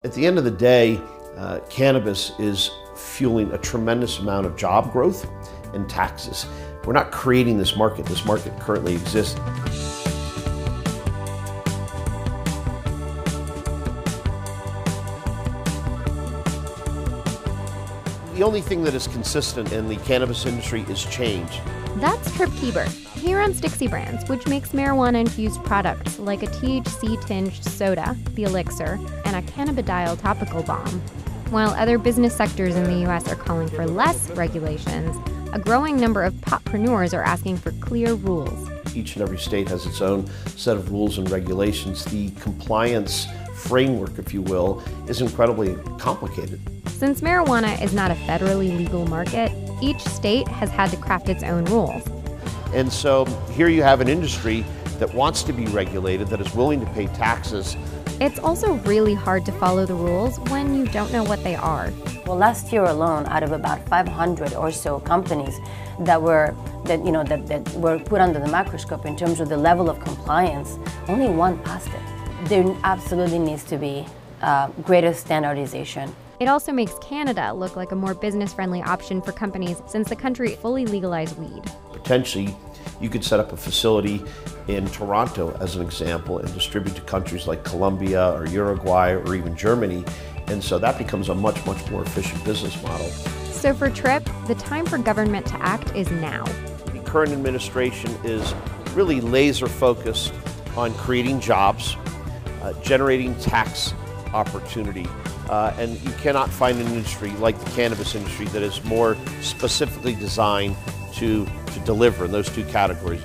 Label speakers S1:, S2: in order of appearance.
S1: At the end of the day, cannabis is fueling a tremendous amount of job growth and taxes. We're not creating this market currently exists. The only thing that is consistent in the cannabis industry is change.
S2: That's Trip Kieber. He runs Dixie Brands, which makes marijuana-infused products like a THC-tinged soda, the Elixir, and a cannabidiol topical balm. While other business sectors in the U.S. are calling for less regulations, a growing number of poppreneurs are asking for clear rules.
S1: Each and every state has its own set of rules and regulations. The compliance framework, if you will, is incredibly complicated.
S2: Since marijuana is not a federally legal market, each state has had to craft its own rules.
S1: And so here you have an industry that wants to be regulated, that is willing to pay taxes.
S2: It's also really hard to follow the rules when you don't know what they are.
S3: Well, last year alone, out of about 500 or so companies that were put under the microscope in terms of the level of compliance, only one passed it. There absolutely needs to be greater standardization.
S2: It also makes Canada look like a more business-friendly option for companies since the country fully legalized weed.
S1: Potentially, you could set up a facility in Toronto, as an example, and distribute to countries like Colombia or Uruguay or even Germany. And so that becomes a much more efficient business model.
S2: So for Tripp, the time for government to act is now.
S1: The current administration is really laser focused on creating jobs, generating tax opportunity. And you cannot find an industry like the cannabis industry that is more specifically designed to deliver in those two categories.